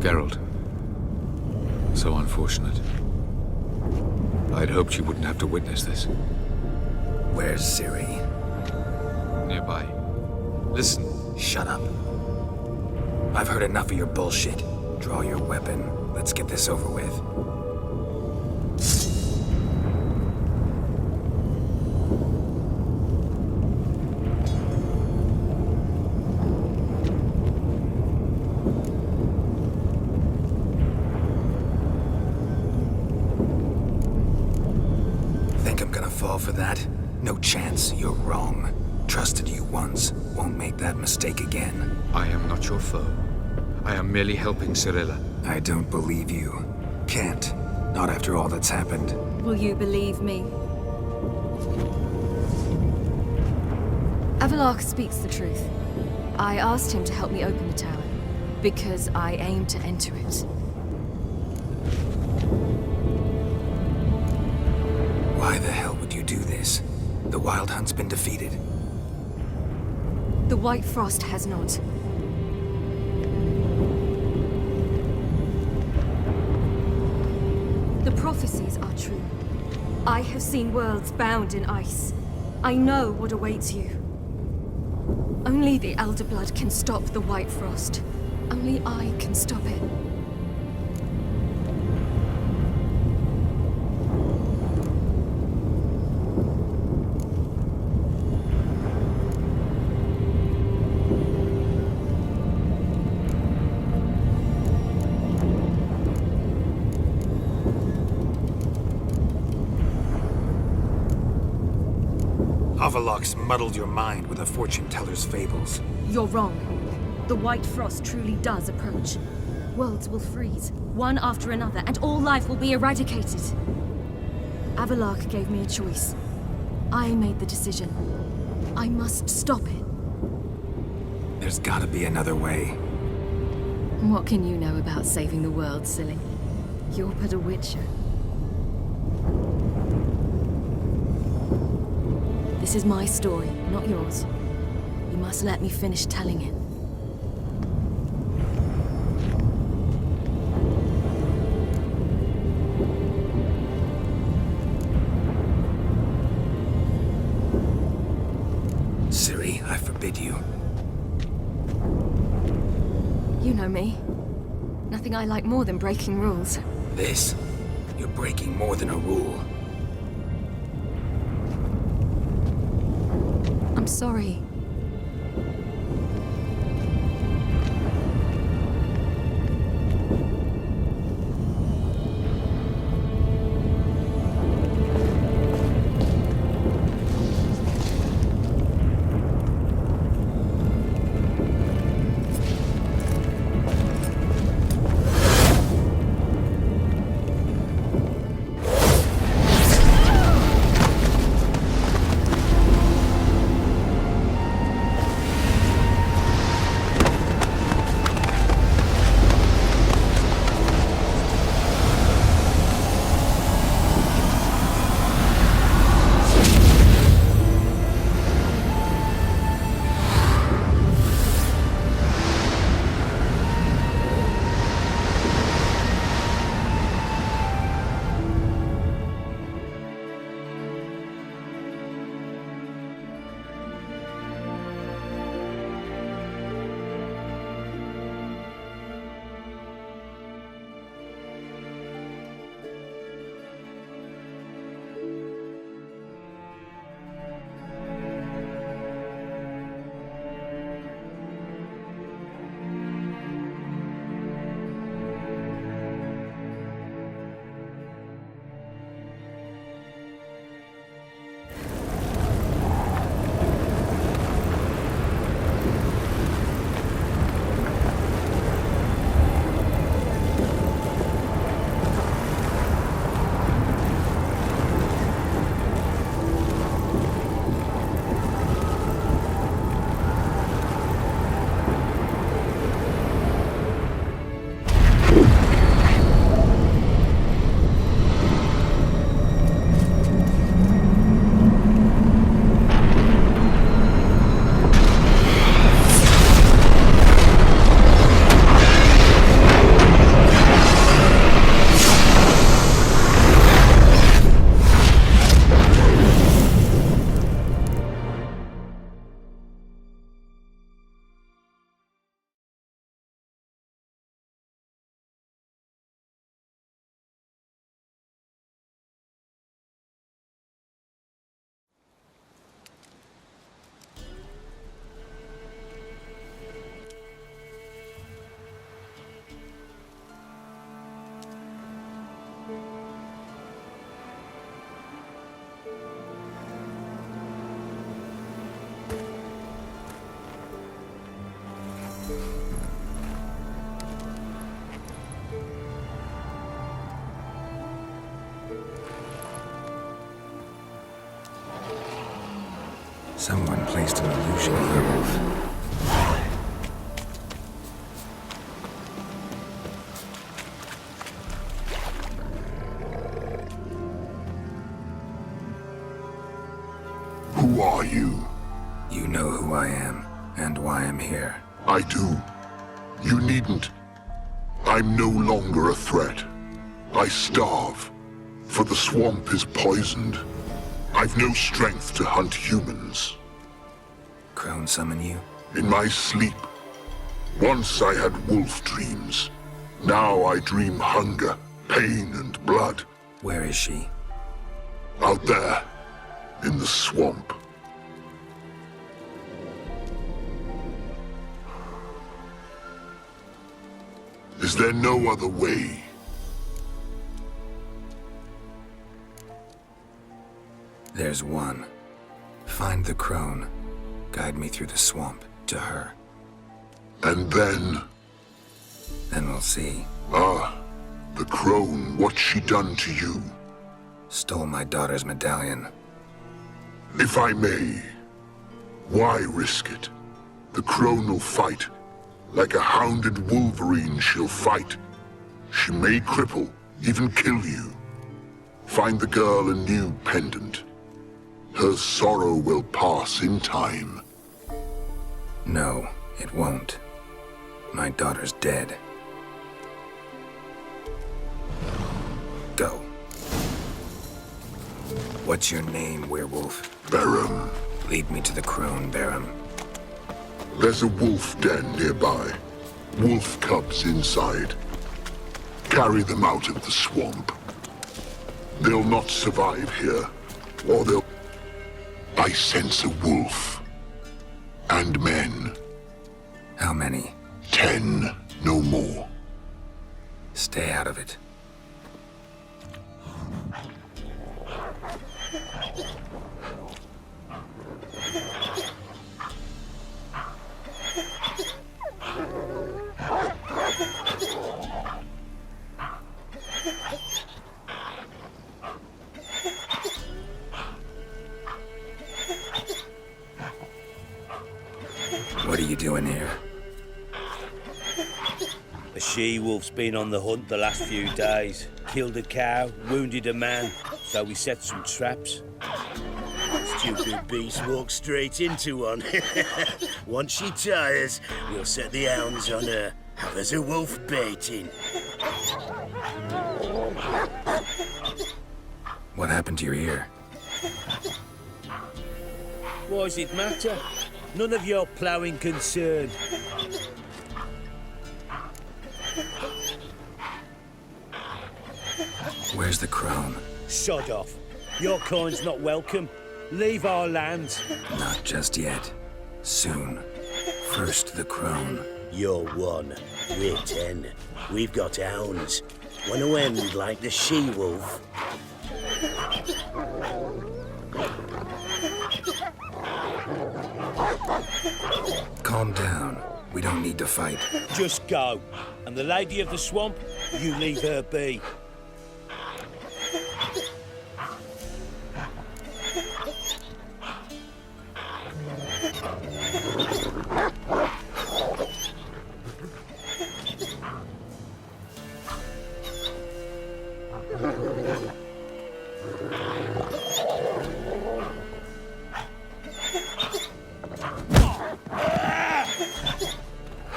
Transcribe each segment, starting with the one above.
Geralt. So unfortunate. I'd hoped you wouldn't have to witness this. Where's Ciri? Nearby. Listen. Shut up. I've heard enough of your bullshit. Draw your weapon. Let's get this over with. Think I'm gonna fall for that? No chance. You're wrong. Trusted you once. Won't make that mistake again. I am not your foe. I am merely helping Cirilla. I don't believe you. Can't. Not after all that's happened. Will you believe me? Avallac'h speaks the truth. I asked him to help me open the tower, because I aim to enter it. Why the hell would you do this? The Wild Hunt's been defeated. The White Frost has not. The prophecies are true. I have seen worlds bound in ice. I know what awaits you. Only the Elder Blood can stop the White Frost. Only I can stop it. Avallac'h's muddled your mind with a fortune teller's fables. You're wrong. The White Frost truly does approach. Worlds will freeze, one after another, and all life will be eradicated. Avallac'h gave me a choice. I made the decision. I must stop it. There's gotta be another way. What can you know about saving the world, silly? You're but a Witcher. This is my story, not yours. You must let me finish telling it. Ciri, I forbid you. You know me. Nothing I like more than breaking rules. This? You're breaking more than a rule. I'm sorry. Someone placed an illusion on Geralt. Who are you? You know who I am, and why I'm here. I do. You needn't. I'm no longer a threat. I starve, for the swamp is poisoned. I've no strength to hunt humans. Crone summon you? In my sleep. Once I had wolf dreams. Now I dream hunger, pain, and blood. Where is she? Out there, in the swamp. Is there no other way? There's one. Find the crone. Guide me through the swamp to her. And then... Then we'll see. Ah, the crone, what's she done to you? Stole my daughter's medallion. If I may, why risk it? The crone will fight. Like a hounded wolverine, she'll fight. She may cripple, even kill you. Find the girl a new pendant. Her sorrow will pass in time. No, it won't. My daughter's dead. Go. What's your name, werewolf? Baron, Lead me to the crone, Baron. there's a wolf den nearby. Wolf cubs inside. Carry them out of the swamp. They'll not survive here, or they'll... I sense a wolf. And men. How many? 10, no more. Stay out of it. What are you doing here? A she-wolf's been on the hunt the last few days. Killed a cow, wounded a man, so we set some traps. Stupid beast walked straight into one. Once she tires, we'll set the hounds on her. Have us a wolf baiting. What happened to your ear? Why does it matter? None of your ploughing concern. Where's the crone? Sod off. Your kind's not welcome. Leave our land. Not just yet. Soon. First the crone. You're 1. We're 10. We've got hounds. Want to end like the she-wolf? Calm down. We don't need to fight. Just go. And the lady of the swamp, you leave her be.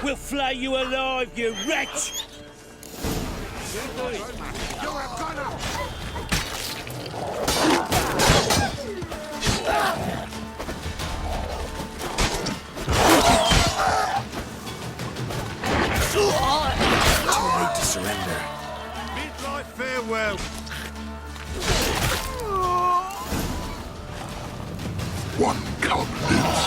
We'll flay you alive, you wretch! Too late to surrender. Midlife farewell! One cub lives.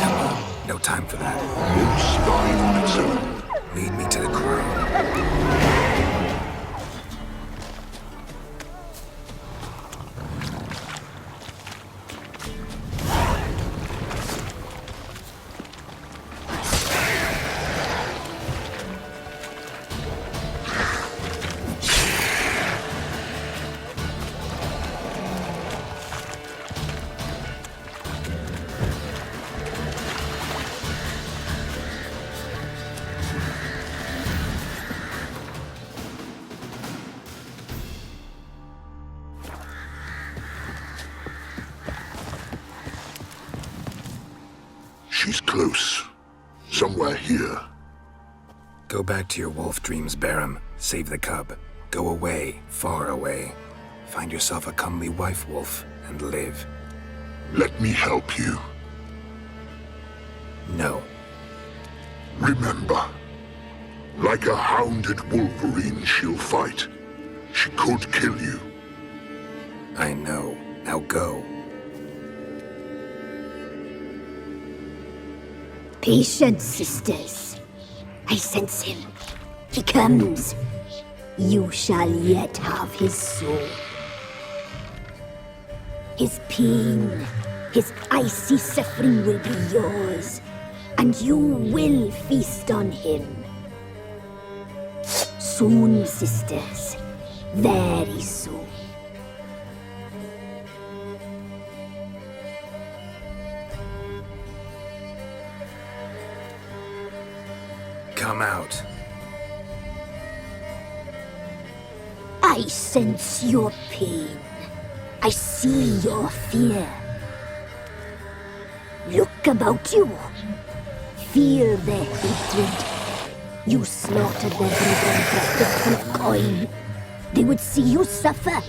Come on. No time for that. Won't survive on its own. Lead me to the crone. She's close. Somewhere here. Go back to your wolf dreams, Barum. Save the cub. Go away, far away. Find yourself a comely wife, wolf, and live. Let me help you. No. Remember, like a hounded wolverine she'll fight. She could kill you. I know. Now go. Patience, sisters. I sense him. He comes. You shall yet have his soul. His pain, his icy suffering will be yours, and you will feast on him. Soon, sisters. Very soon. Come out. I sense your pain. I see your fear. Look about you. Feel their hatred. You slaughtered their brethren for a fistful of coin. They would see you suffer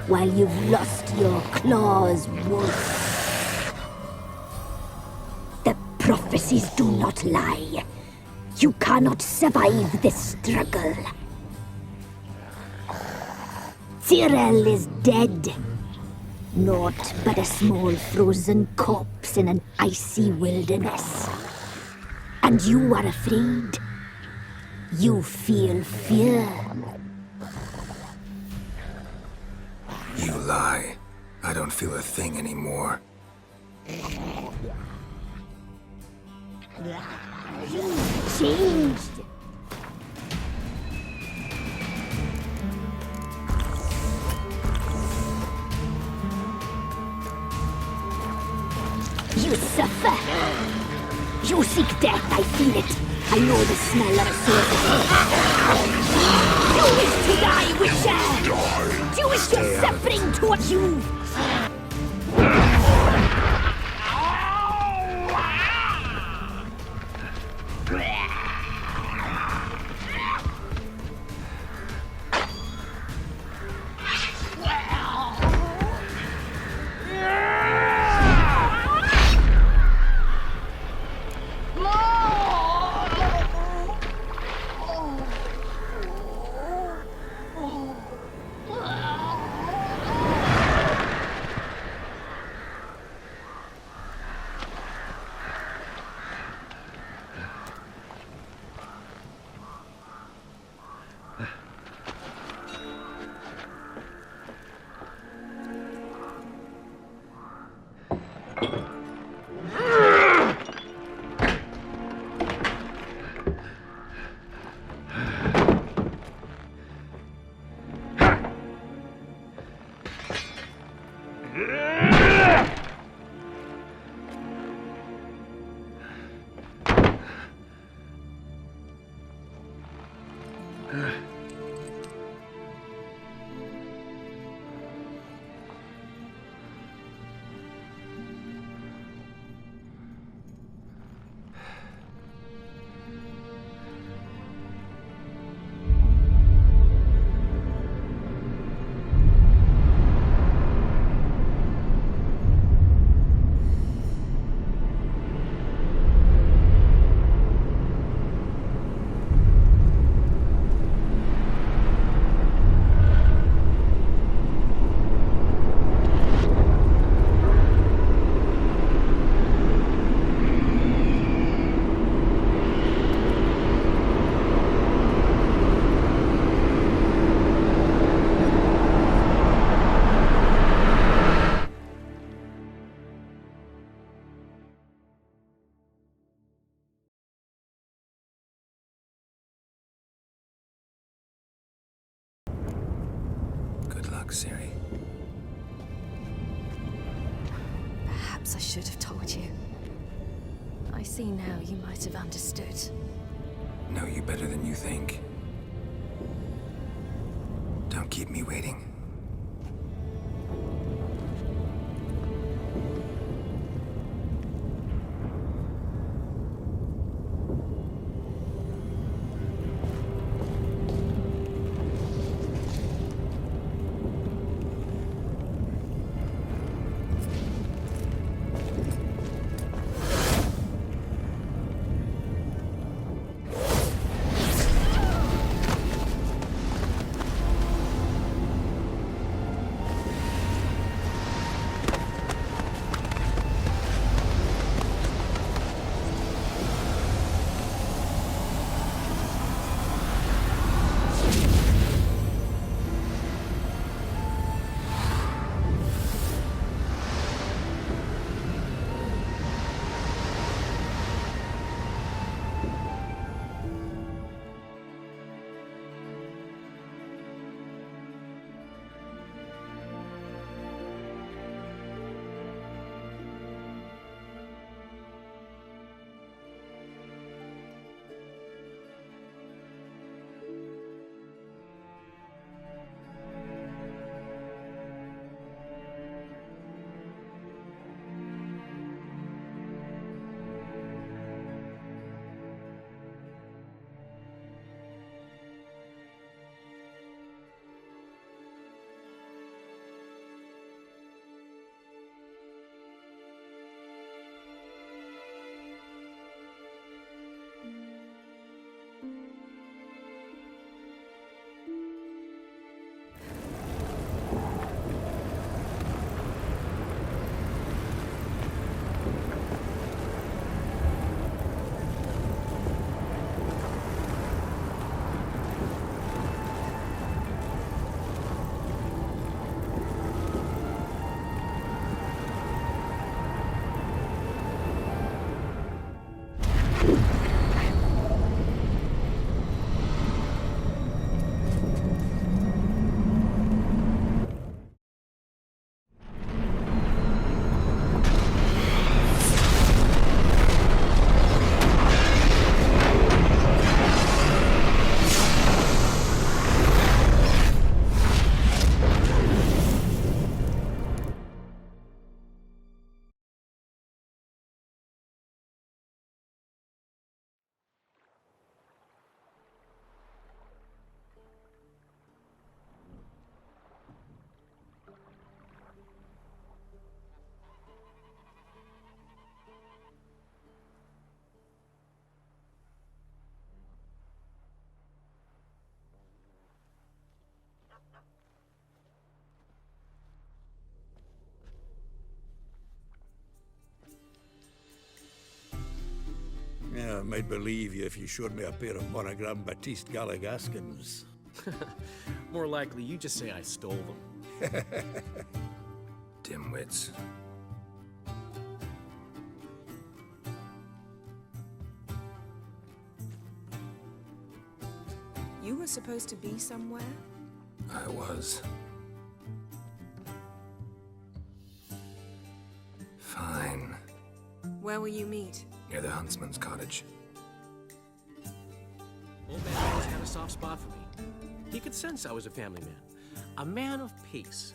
while you've lost your claws, wolf. The prophecies do not lie. You cannot survive this struggle. Ciri is dead. Naught but a small frozen corpse in an icy wilderness. And you are afraid. You feel fear. You lie. I don't feel a thing anymore. Changed. You suffer. You seek death, I feel it. I know the smell of a sword. You wish to die, Witcher! You wish your suffering towards you! Ciri. Perhaps I should have told you. I see now you might have understood. Know you better than you think. Don't keep me waiting. Yeah, I might believe you if you showed me a pair of monogram Batiste Galligaskins. More likely, you just say I stole them. Dimwits. You were supposed to be somewhere? I was. Fine. Where will you meet? Near the huntsman's cottage. Old man always had a soft spot for me. He could sense I was a family man. A man of peace.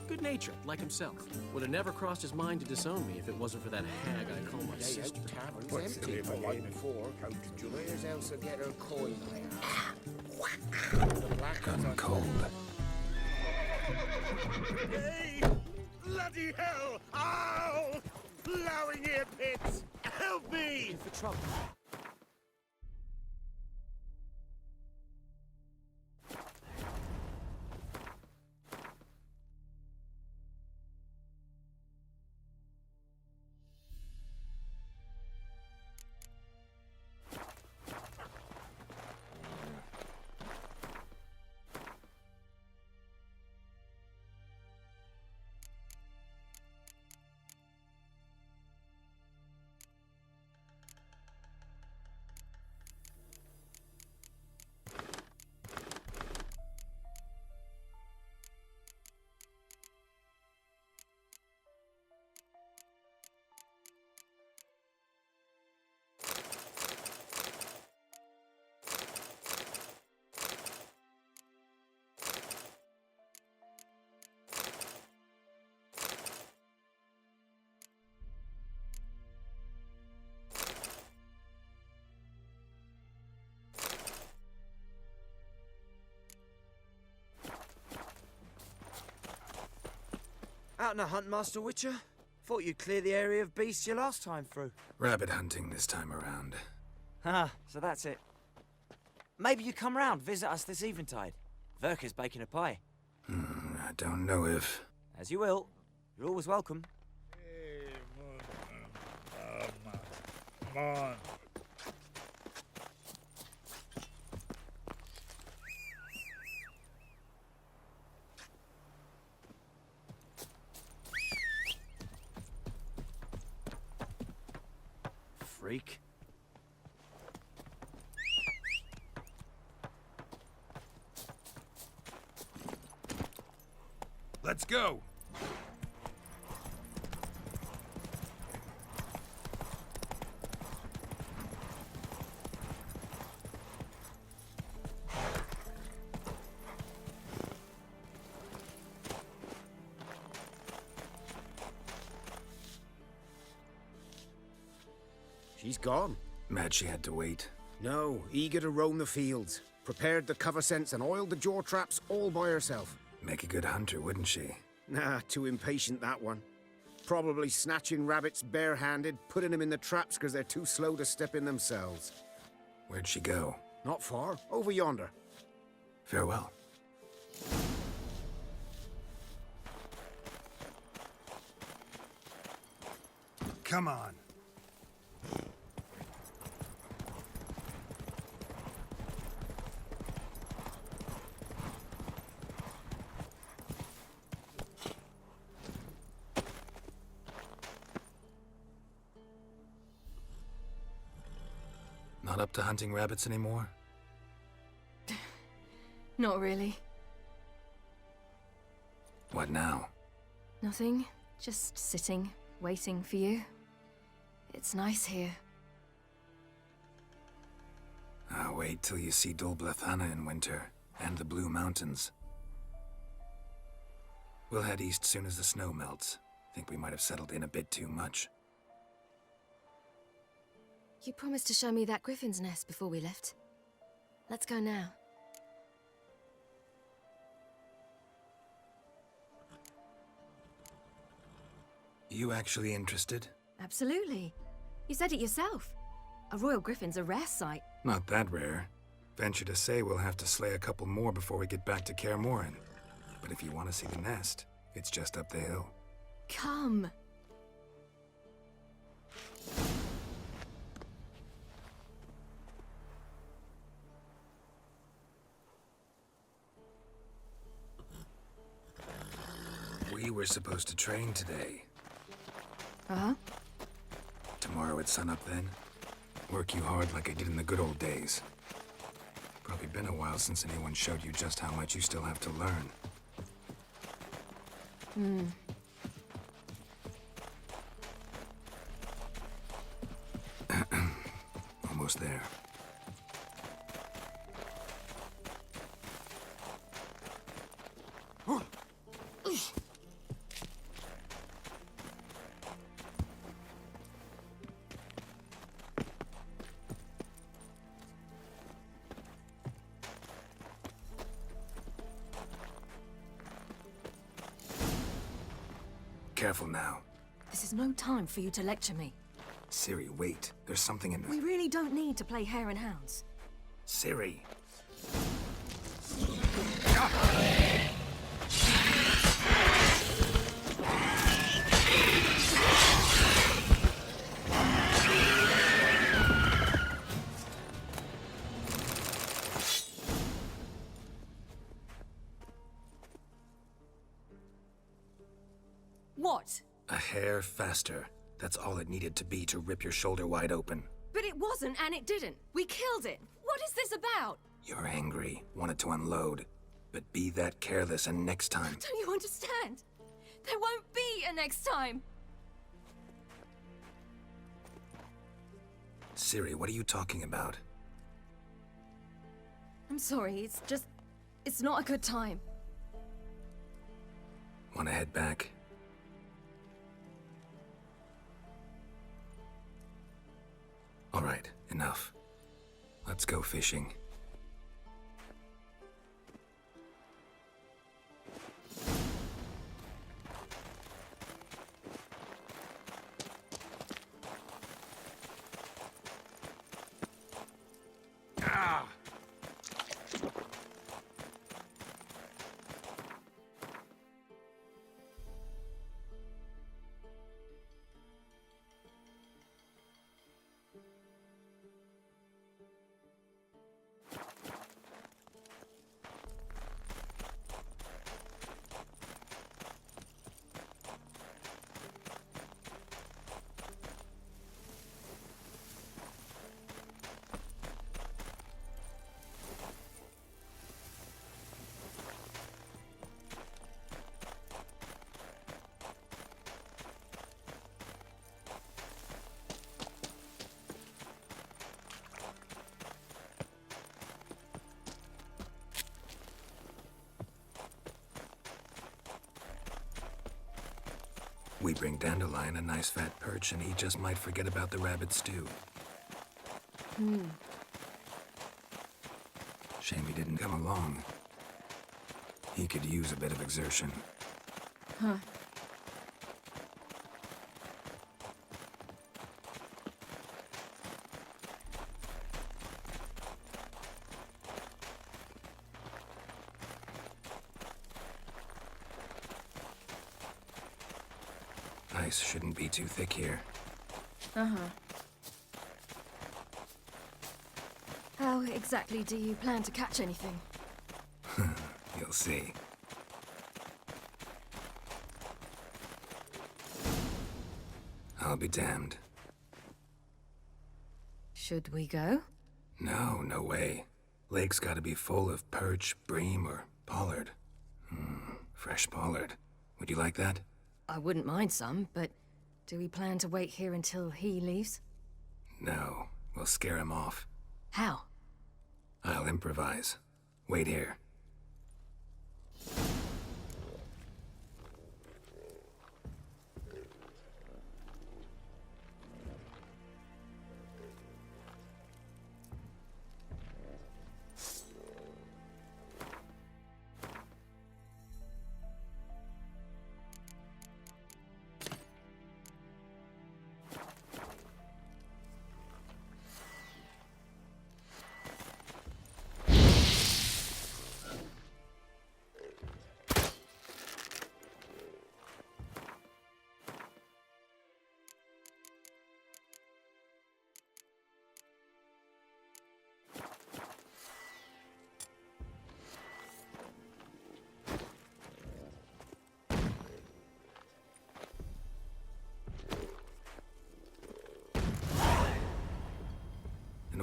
Good-natured, like himself. Would have never crossed his mind to disown me if it wasn't for that hag I call my sister. Tavern's What's the empty, name but like again? before. How did you Where's Elsa get her coin, I ask? Gun cold. Hey! Bloody hell! Ow! Plowing ear pits! Help me! For trouble. Out on a hunt, Master Witcher? Thought you'd clear the area of beasts your last time through. Rabbit hunting this time around. Ah, so that's it. Maybe you come round, visit us this eventide. Verka's baking a pie. I don't know if... As you will. You're always welcome. Come on. Freak. Let's go! She's gone. Mad she had to wait. No, eager to roam the fields. Prepared the cover scents and oiled the jaw traps all by herself. Make a good hunter, wouldn't she? Nah, too impatient, that one. Probably snatching rabbits barehanded, putting them in the traps because they're too slow to step in themselves. Where'd she go? Not far, over yonder. Farewell. Come on. Not up to hunting rabbits anymore? Not really. What now? Nothing. Just sitting, waiting for you. It's nice here. I'll wait till you see Dol Blathanna in winter, and the Blue Mountains. We'll head east soon as the snow melts. Think we might have settled in a bit too much. You promised to show me that griffin's nest before we left. Let's go now. You actually interested? Absolutely. You said it yourself. A royal griffin's a rare sight. Not that rare. Venture to say we'll have to slay a couple more before we get back to Kaer Morhen. But if you want to see the nest, it's just up the hill. Come. were supposed to train today. Uh-huh. Tomorrow at sunup then? Work you hard like I did in the good old days. Probably been a while since anyone showed you just how much you still have to learn. Almost there. Careful now. This is no time for you to lecture me. Ciri, wait. There's something in We really don't need to play hare and hounds. Ciri! What? A hair faster. That's all it needed to be to rip your shoulder wide open. But it wasn't, and it didn't. We killed it. What is this about? You're angry, wanted to unload. But be that careless and next time... Don't you understand? There won't be a next time. Ciri, what are you talking about? I'm sorry, it's just... It's not a good time. Wanna head back? All right, enough. Let's go fishing. We bring Dandelion a nice fat perch, and he just might forget about the rabbit stew. Shame he didn't come along. He could use a bit of exertion. Huh. Ice shouldn't be too thick here. Uh-huh. How exactly do you plan to catch anything? You'll see. I'll be damned. Should we go? No, no way. Lake's gotta be full of perch, bream, or pollard. Fresh pollard. Would you like that? I wouldn't mind some, but do we plan to wait here until he leaves? No, we'll scare him off. How? I'll improvise. Wait here.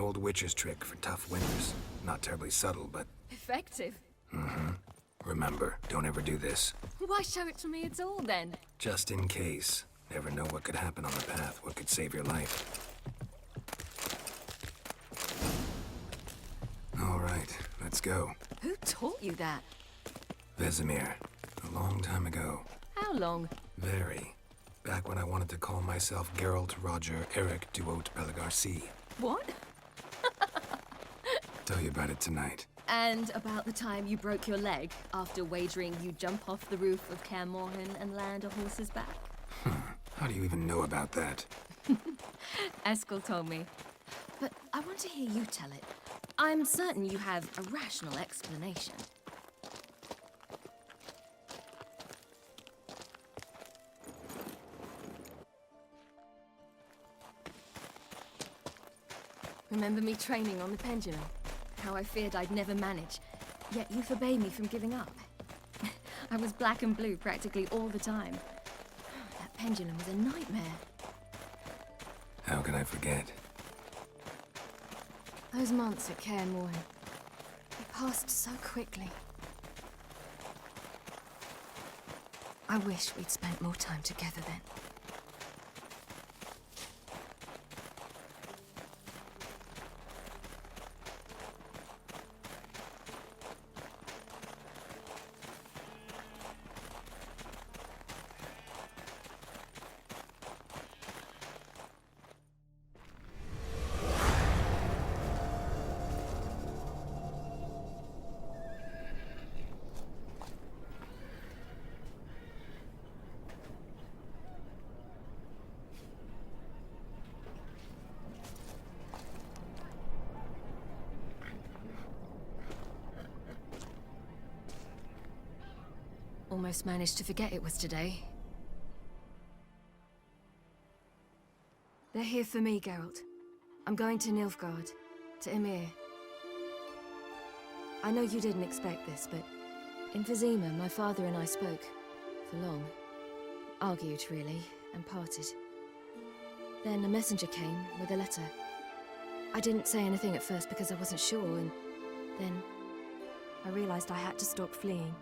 old witcher's trick for tough winters. Not terribly subtle, but... Effective. Remember, don't ever do this. Why show it to me at all, then? Just in case. Never know what could happen on the path, what could save your life. All right, let's go. Who taught you that? Vesemir. A long time ago. How long? Very. Back when I wanted to call myself Geralt Roger Eric Duote Pelagarcy. What? Tell you about it tonight. And about the time you broke your leg after wagering you'd jump off the roof of Kaer Morhen and land a horse's back? How do you even know about that? Eskel told me. But I want to hear you tell it. I'm certain you have a rational explanation. Remember me training on the pendulum? How I feared I'd never manage, yet you forbade me from giving up. I was black and blue practically all the time. That pendulum was a nightmare. How can I forget? Those months at Kaer Morhen, they passed so quickly. I wish we'd spent more time together then. Almost managed to forget it was today. They're here for me, Geralt. I'm going to Nilfgaard, to Emir. I know you didn't expect this, but in Vizima, my father and I spoke. For long. Argued, really, and parted. Then a messenger came with a letter. I didn't say anything at first because I wasn't sure, and then I realized I had to stop fleeing.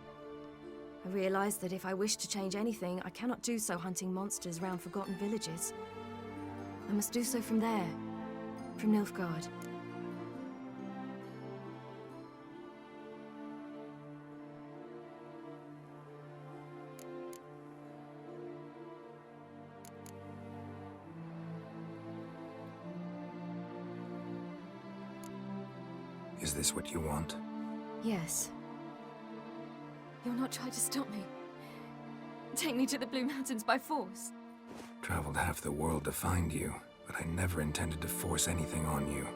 I realized that if I wish to change anything, I cannot do so hunting monsters round forgotten villages. I must do so from there, from Nilfgaard. Is this what you want? Yes. You'll not try to stop me. Take me to the Blue Mountains by force. Traveled half the world to find you, but I never intended to force anything on you.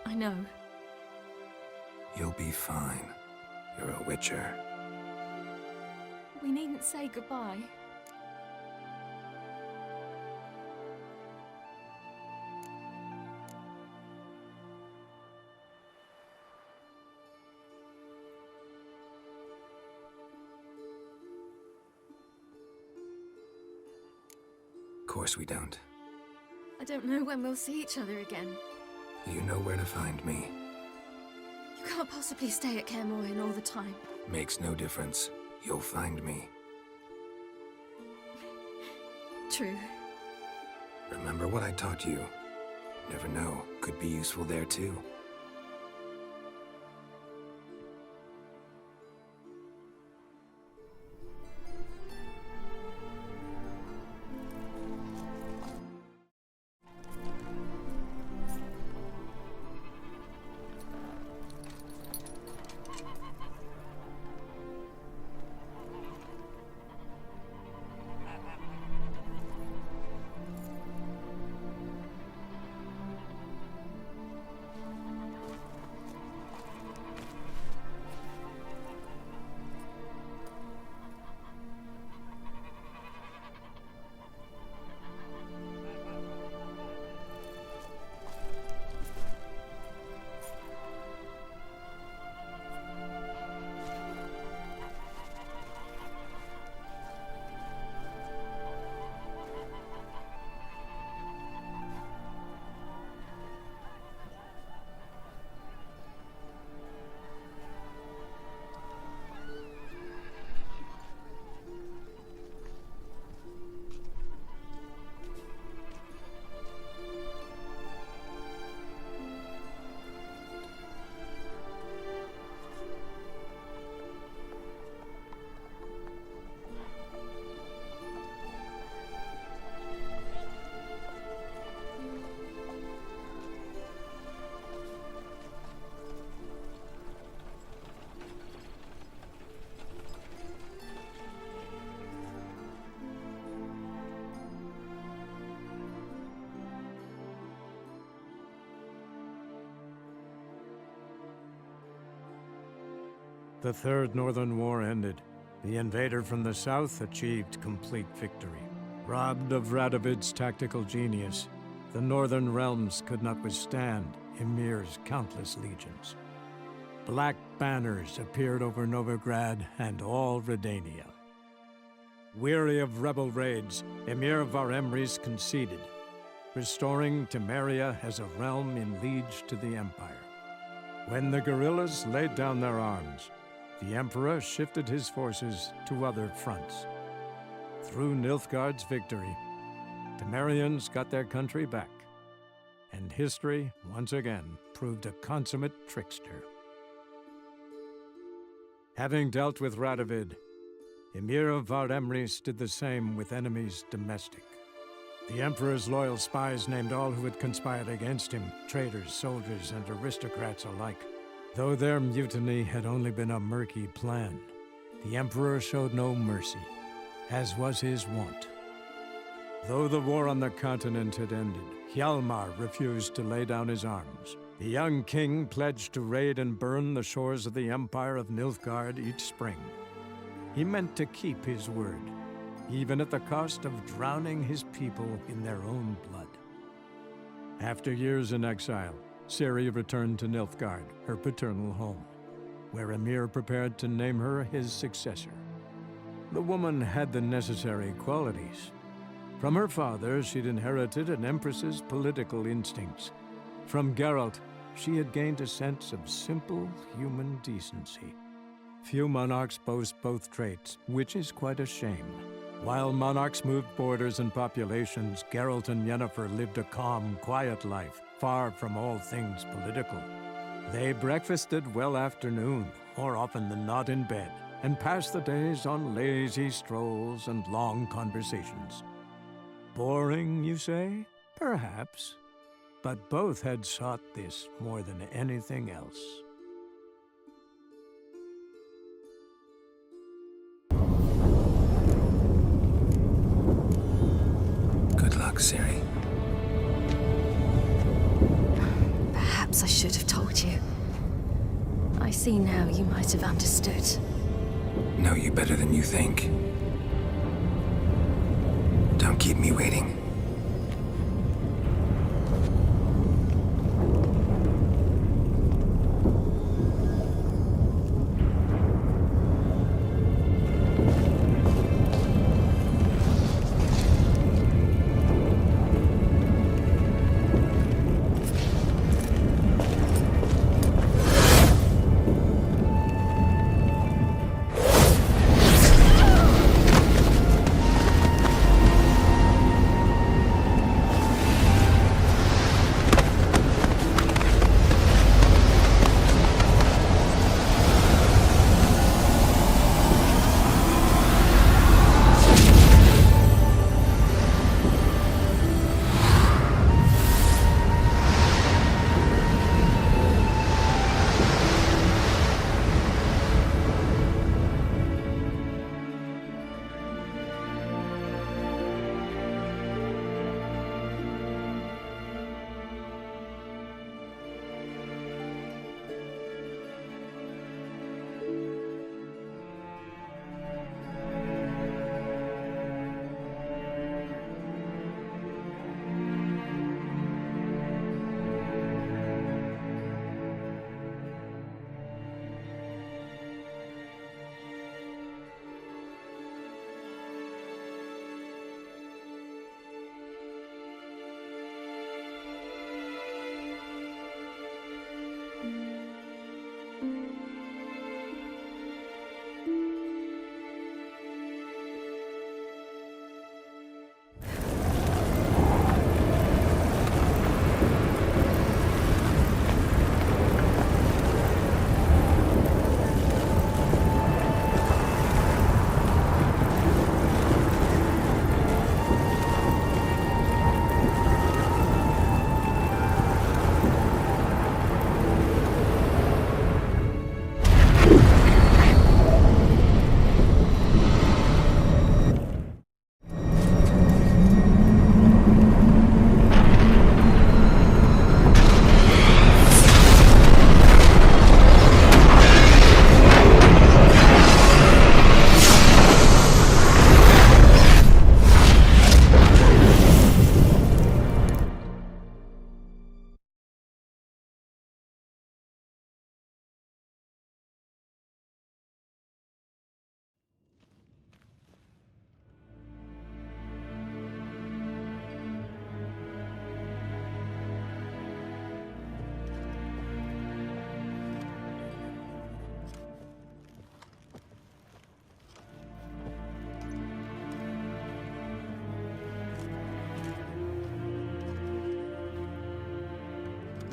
I know. You'll be fine. You're a witcher. We needn't say goodbye. Of course we don't. I don't know when we'll see each other again. You know where to find me. You can't possibly stay at Kaer Morhen all the time. Makes no difference. You'll find me. True. Remember what I taught you. Never know, could be useful there too. The Third Northern War ended. The invader from the south achieved complete victory. Robbed of Radovid's tactical genius, the northern realms could not withstand Emir's countless legions. Black banners appeared over Novigrad and all Redania. Weary of rebel raids, Emir Var-Emreis conceded, restoring Temeria as a realm in liege to the Empire. When the guerrillas laid down their arms, the Emperor shifted his forces to other fronts. Through Nilfgaard's victory, Temerians got their country back, and history once again proved a consummate trickster. Having dealt with Radovid, Emir of Var-Emreis did the same with enemies domestic. The Emperor's loyal spies named all who had conspired against him, traitors, soldiers, and aristocrats alike. Though their mutiny had only been a murky plan, the Emperor showed no mercy, as was his wont. Though the war on the continent had ended, Hjalmar refused to lay down his arms. The young king pledged to raid and burn the shores of the Empire of Nilfgaard each spring. He meant to keep his word, even at the cost of drowning his people in their own blood. After years in exile, Ciri returned to Nilfgaard, her paternal home, where Emir prepared to name her his successor. The woman had the necessary qualities. From her father, she'd inherited an empress's political instincts. From Geralt, she had gained a sense of simple human decency. Few monarchs boast both traits, which is quite a shame. While monarchs moved borders and populations, Geralt and Yennefer lived a calm, quiet life, far from all things political. They breakfasted well after noon, more often than not in bed, and passed the days on lazy strolls and long conversations. Boring, you say? Perhaps. But both had sought this more than anything else. Good luck, Ciri. Perhaps I should have told you. I see now you might have understood. Know you better than you think. Don't keep me waiting.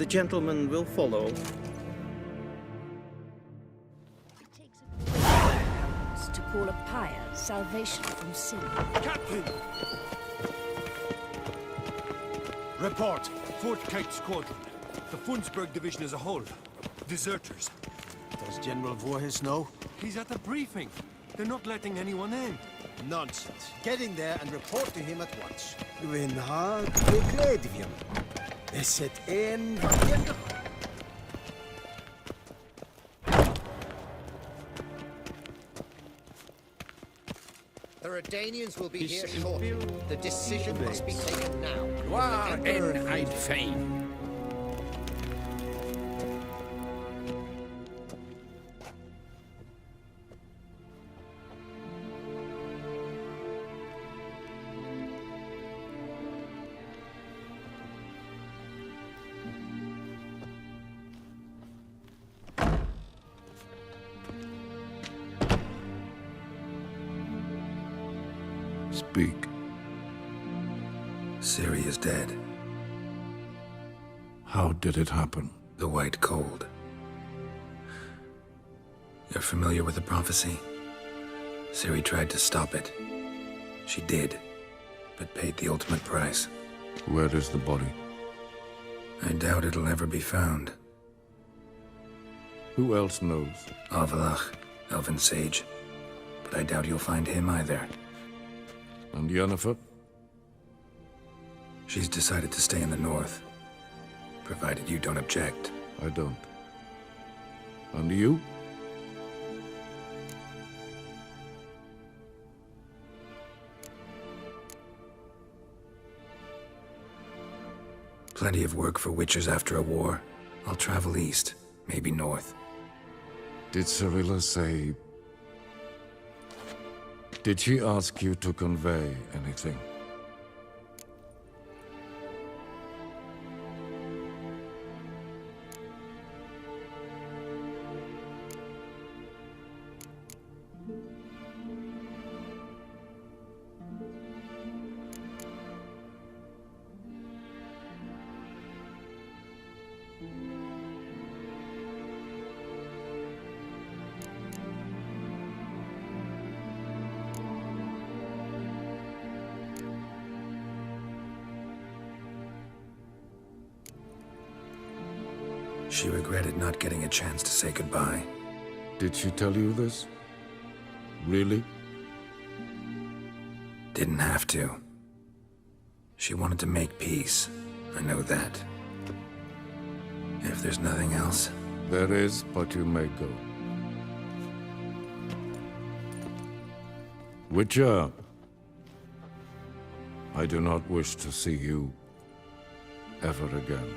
The gentleman will follow. To call a pyre salvation from sin. Captain! Report. 4th Kite Squadron. The Funsberg Division as a whole. Deserters. Does General Voorhis know? He's at the briefing. They're not letting anyone in. Nonsense. Get in there and report to him at once. We har beklädningen. Sätt en varje. The Redanians will be here shortly. The decision must be taken now. Waar en ein fein. Speak. Ciri is dead. How did it happen? The White Cold. You're familiar with the prophecy? Ciri tried to stop it. She did, but paid the ultimate price. Where is the body? I doubt it'll ever be found. Who else knows? Avalach, Elven Sage. But I doubt you'll find him either. And Yennefer? She's decided to stay in the north. Provided you don't object. I don't. And you? Plenty of work for Witchers after a war. I'll travel east, maybe north. Did Cirilla say... Did she ask you to convey anything? She regretted not getting a chance to say goodbye. Did she tell you this? Really? Didn't have to. She wanted to make peace. I know that. If there's nothing else... There is, but you may go. Witcher, I do not wish to see you ever again.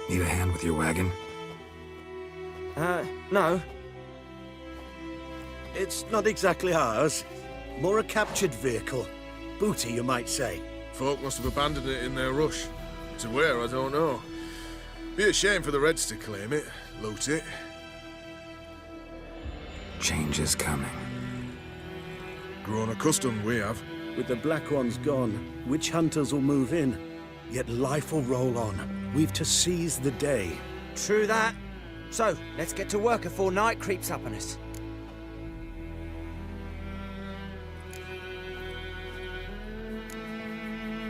Need a hand with your wagon? No. It's not exactly ours. More a captured vehicle. Booty, you might say. Folk must have abandoned it in their rush. To where, I don't know. Be a shame for the Reds to claim it, loot it. Change is coming. Grown accustomed, we have. With the Black Ones gone, witch hunters will move in. Yet life will roll on. We've to seize the day. True that. So, let's get to work before night creeps up on us.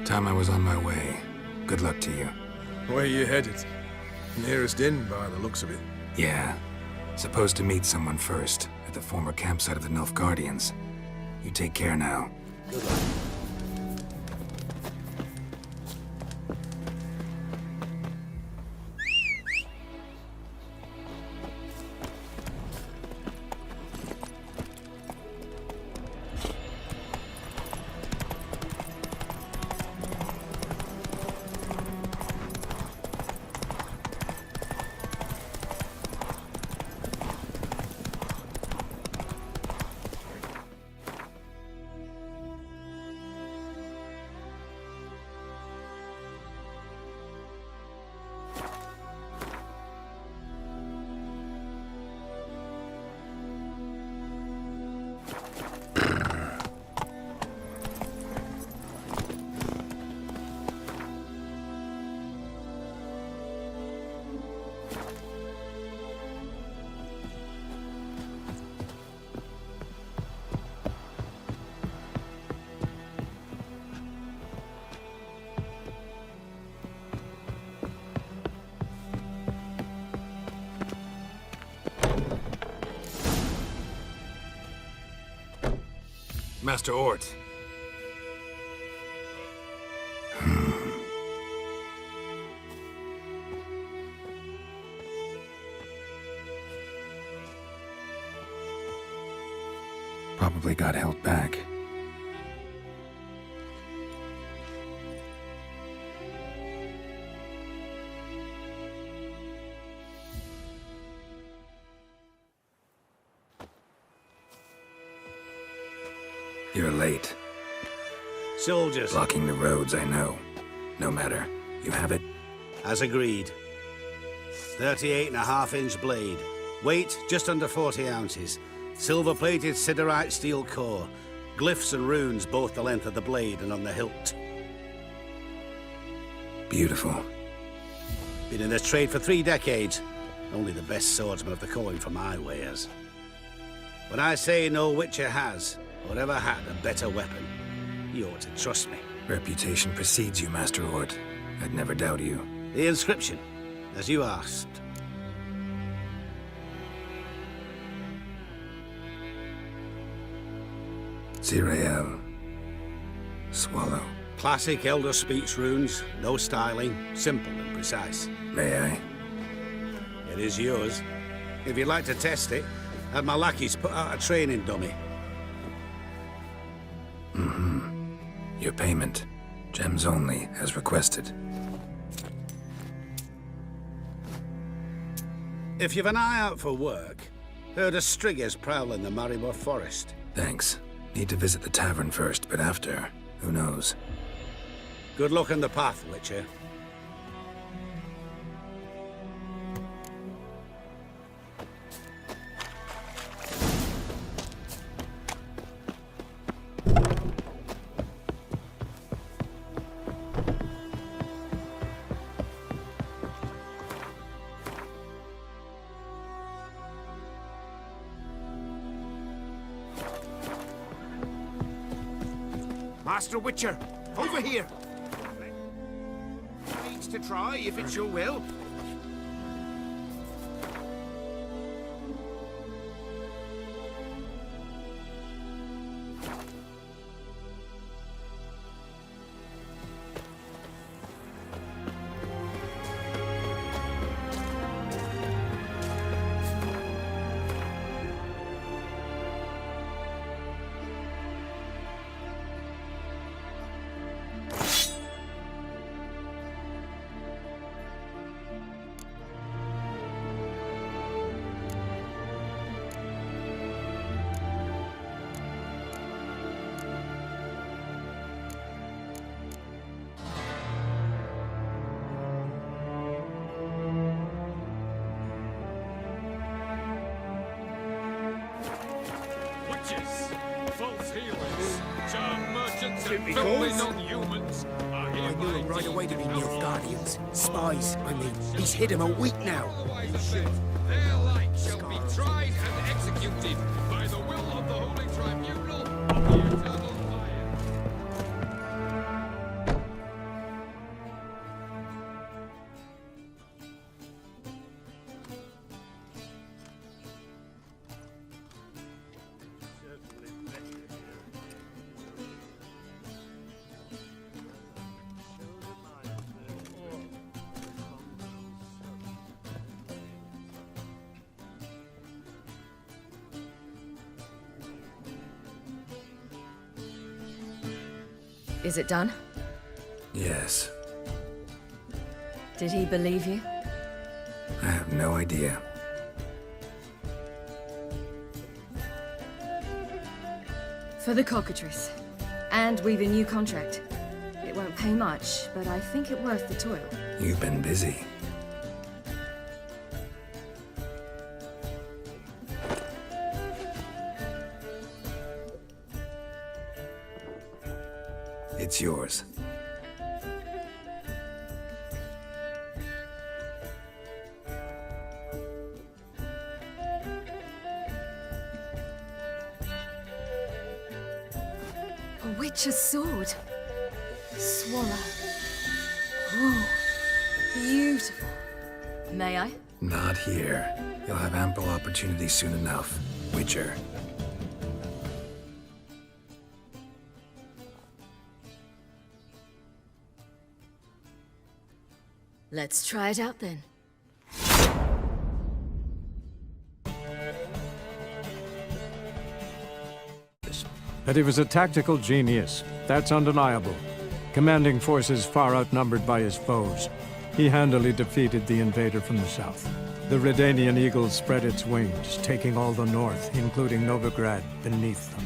Time I was on my way. Good luck to you. Where you headed? Nearest inn, by the looks of it. Yeah. Supposed to meet someone first, at the former campsite of the Nilfgaardians. You take care now. Good luck. Master Ort. Probably got held back. You're late. Soldiers. Blocking the roads, I know. No matter. You have it? As agreed. 38.5-inch blade. Weight, just under 40 ounces. Silver-plated siderite steel core. Glyphs and runes both the length of the blade and on the hilt. Beautiful. Been in this trade for 3 decades. Only the best swordsman of the coin for my wares. When I say no Witcher has, or ever had, a better weapon, you ought to trust me. Reputation precedes you, Master Ort. I'd never doubt you. The inscription, as you asked. Ciri. Swallow. Classic Elder Speech runes, no styling, simple and precise. May I? It is yours. If you'd like to test it, have my lackeys put out a training dummy. Your payment. Gems only, as requested. If you've an eye out for work, heard of striggers prowling the Maribor forest. Thanks. Need to visit the tavern first, but after, who knows? Good luck on the path, Witcher. Master Witcher, over here! Needs to try, if it's your will. False healers, charm merchants, and Be filthy false? non-humans are I knew hereby him right away to be deemed Nilfgaardians. Spies, I mean. He's hid him a week now. Their light shall be tried and executed by the will of the Holy Tribunal of the Eternal Fire. Is it done? Yes. Did he believe you? I have no idea. For the cockatrice. And we've a new contract. It won't pay much, but I think it worth the toil. You've been busy. It's yours. A witch's sword. Swallow. Ooh, beautiful. May I? Not here. You'll have ample opportunity soon enough. Witcher. Let's try it out then. That he was a tactical genius, that's undeniable. Commanding forces far outnumbered by his foes, he handily defeated the invader from the south. The Redanian eagle spread its wings, taking all the north, including Novigrad, beneath them.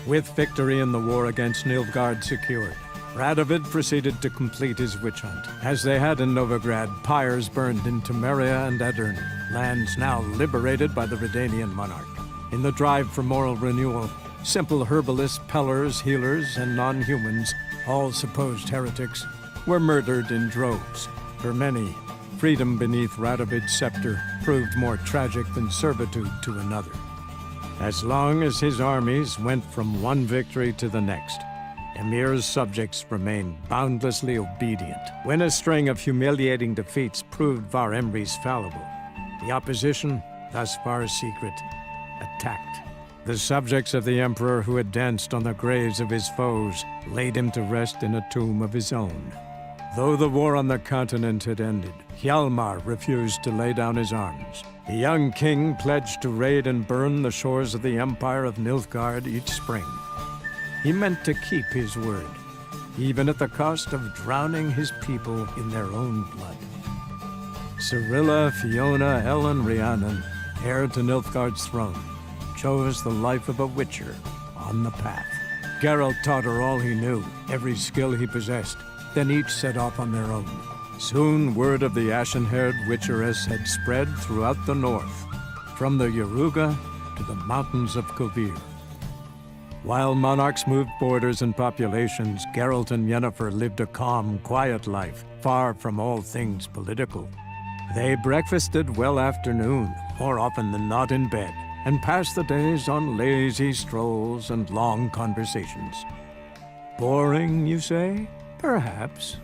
With victory in the war against Nilfgaard secured, Radovid proceeded to complete his witch hunt. As they had in Novigrad, pyres burned in Temeria and Aedirn, lands now liberated by the Redanian monarch. In the drive for moral renewal, simple herbalists, pellers, healers, and non-humans, all supposed heretics, were murdered in droves. For many, freedom beneath Radovid's scepter proved more tragic than servitude to another. As long as his armies went from one victory to the next, Emir's subjects remained boundlessly obedient. When a string of humiliating defeats proved Var Emreis fallible, the opposition, thus far secret, attacked. The subjects of the Emperor who had danced on the graves of his foes laid him to rest in a tomb of his own. Though the war on the continent had ended, Hjalmar refused to lay down his arms. The young king pledged to raid and burn the shores of the Empire of Nilfgaard each spring. He meant to keep his word, even at the cost of drowning his people in their own blood. Cirilla, Fiona, Ellen, Rhiannon, heir to Nilfgaard's throne, chose the life of a witcher on the path. Geralt taught her all he knew, every skill he possessed, then each set off on their own. Soon word of the ashen-haired witcheress had spread throughout the north, from the Yaruga to the mountains of Kovir. While monarchs moved borders and populations, Geralt and Yennefer lived a calm, quiet life, far from all things political. They breakfasted well after noon, more often than not in bed, and passed the days on lazy strolls and long conversations. Boring, you say? Perhaps.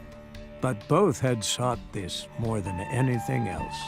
But both had sought this more than anything else.